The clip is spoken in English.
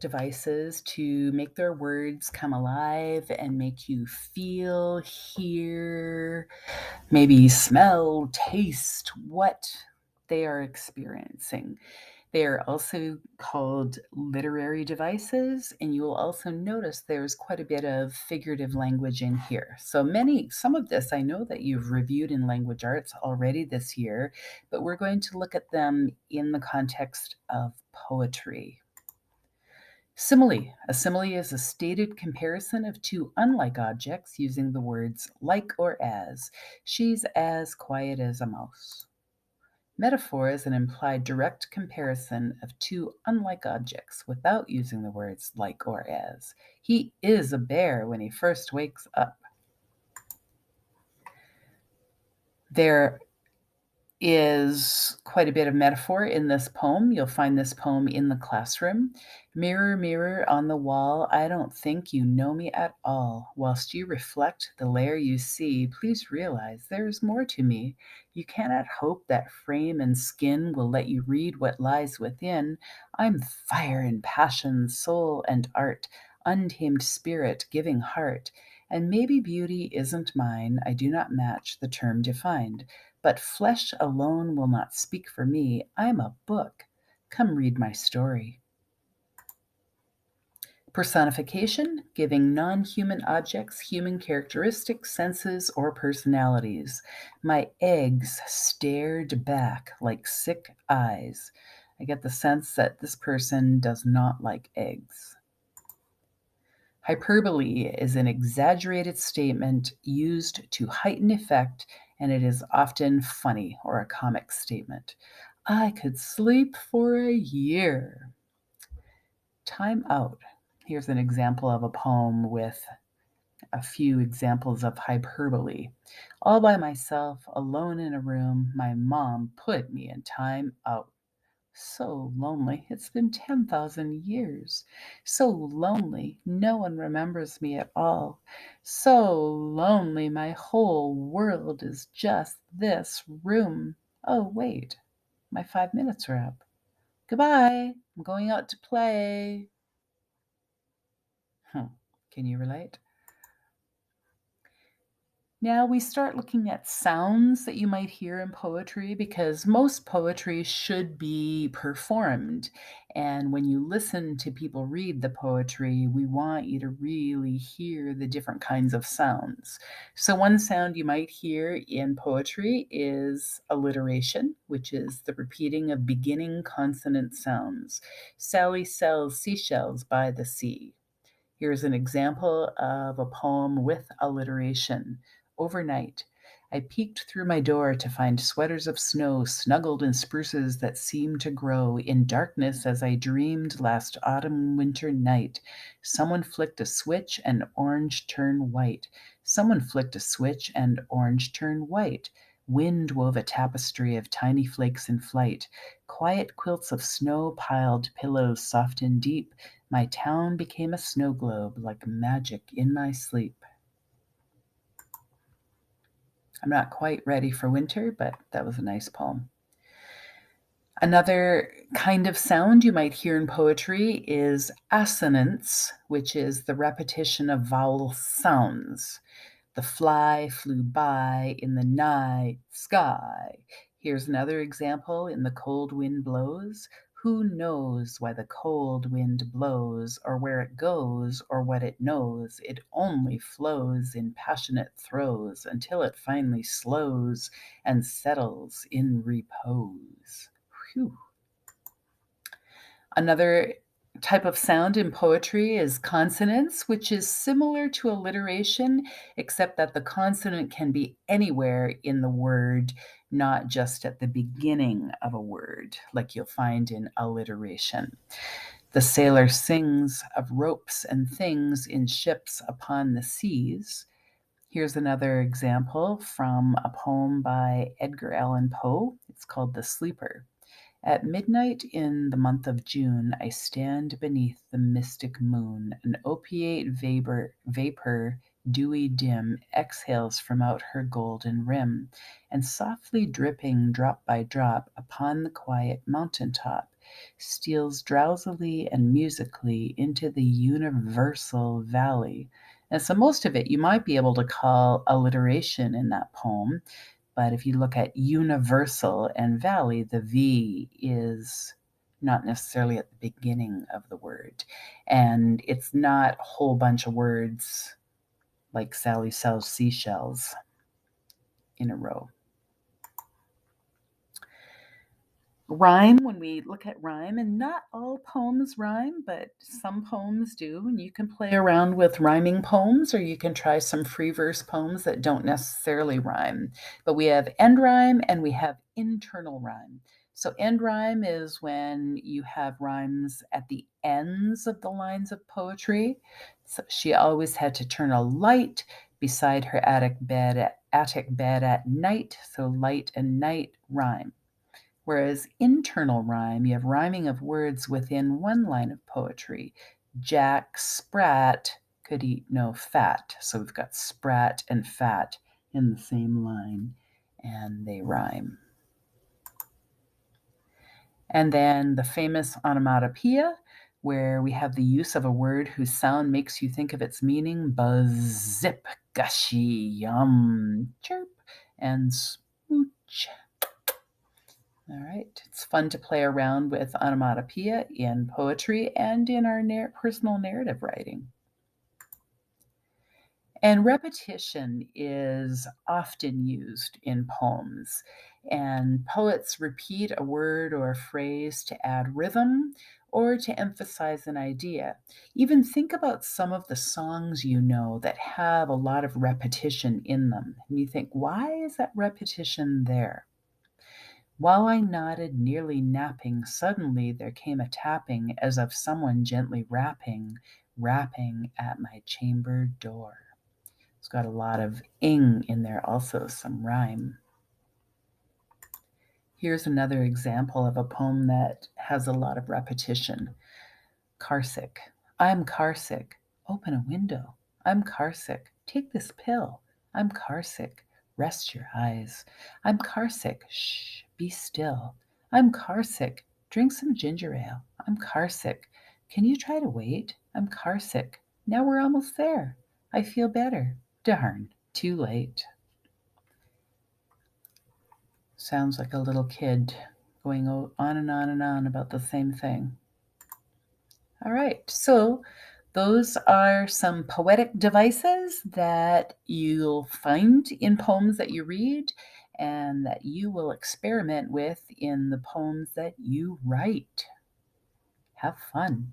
Devices to make their words come alive and make you feel, hear, maybe smell, taste what they are experiencing. They are also called literary devices, and you will also notice there's quite a bit of figurative language in here. Some of this I know that you've reviewed in language arts already this year, but we're going to look at them in the context of poetry. Simile. A simile is a stated comparison of two unlike objects using the words like or as. She's as quiet as a mouse. Metaphor is an implied direct comparison of two unlike objects without using the words like or as. He is a bear when he first wakes up. There is quite a bit of metaphor in this poem. You'll find this poem in the classroom. Mirror, mirror on the wall, I don't think you know me at all. Whilst you reflect the lair you see, please realize there is more to me. You cannot hope that frame and skin will let you read what lies within. I'm fire and passion, soul and art, untamed spirit, giving heart. And maybe beauty isn't mine, I do not match the term defined. But flesh alone will not speak for me. I'm a book. Come read my story. Personification, giving non-human objects human characteristics, senses, or personalities. My eggs stared back like sick eyes. I get the sense that this person does not like eggs. Hyperbole is an exaggerated statement used to heighten effect, and it is often funny or a comic statement. I could sleep for a year. Time out. Here's an example of a poem with a few examples of hyperbole. All by myself, alone in a room, my mom put me in time out. So lonely. It's been 10,000 years. So lonely. No one remembers me at all. So lonely. My whole world is just this room. Oh, wait. My 5 minutes are up. Goodbye. I'm going out to play. Can you relate? Now we start looking at sounds that you might hear in poetry because most poetry should be performed. And when you listen to people read the poetry, we want you to really hear the different kinds of sounds. So one sound you might hear in poetry is alliteration, which is the repeating of beginning consonant sounds. Sally sells seashells by the sea. Here's an example of a poem with alliteration. Overnight, I peeked through my door to find sweaters of snow snuggled in spruces that seemed to grow in darkness as I dreamed last autumn winter night. Someone flicked a switch and orange turned white. Someone flicked a switch and orange turned white. Wind wove a tapestry of tiny flakes in flight. Quiet quilts of snow piled pillows soft and deep. My town became a snow globe like magic in my sleep. I'm not quite ready for winter, but that was a nice poem. Another kind of sound you might hear in poetry is assonance, which is the repetition of vowel sounds. The fly flew by in the night sky. Here's another example in The Cold Wind Blows. Who knows why the cold wind blows, or where it goes, or what it knows? It only flows in passionate throes until it finally slows and settles in repose. Whew. Another type of sound in poetry is consonance, which is similar to alliteration, except that the consonant can be anywhere in the word, not just at the beginning of a word, like you'll find in alliteration. The sailor sings of ropes and things in ships upon the seas. Here's another example from a poem by Edgar Allan Poe. It's called The Sleeper. At midnight in the month of June, I stand beneath the mystic moon. An opiate vapor, dewy dim, exhales from out her golden rim, and softly dripping drop by drop upon the quiet mountain top, steals drowsily and musically into the universal valley. And so most of it you might be able to call alliteration in that poem, but if you look at universal and valley, the V is not necessarily at the beginning of the word. And it's not a whole bunch of words like Sally sells seashells in a row. Rhyme, when we look at rhyme, and not all poems rhyme, but some poems do, and you can play around with rhyming poems, or you can try some free verse poems that don't necessarily rhyme. But we have end rhyme and we have internal rhyme. So end rhyme is when you have rhymes at the ends of the lines of poetry. So she always had to turn a light beside her attic bed at night, so light and night rhyme. Whereas internal rhyme, you have rhyming of words within one line of poetry. Jack Sprat could eat no fat. So we've got sprat and fat in the same line, and they rhyme. And then the famous onomatopoeia, where we have the use of a word whose sound makes you think of its meaning: buzz, zip, gushy, yum, chirp, and smooch. All right, it's fun to play around with onomatopoeia in poetry and in our personal narrative writing. And repetition is often used in poems, and poets repeat a word or a phrase to add rhythm or to emphasize an idea. Even think about some of the songs you know that have a lot of repetition in them, and you think, why is that repetition there? While I nodded, nearly napping, suddenly there came a tapping as of someone gently rapping at my chamber door. It's got a lot of ing in there, also some rhyme. Here's another example of a poem that has a lot of repetition. Carsick. I'm carsick. Open a window. I'm carsick. Take this pill. I'm carsick. Rest your eyes. I'm carsick. Shh, be still. I'm carsick. Drink some ginger ale. I'm carsick. Can you try to wait? I'm carsick. Now we're almost there. I feel better. Darn, too late. Sounds like a little kid going on and on and on about the same thing. All right, so those are some poetic devices that you'll find in poems that you read and that you will experiment with in the poems that you write. Have fun.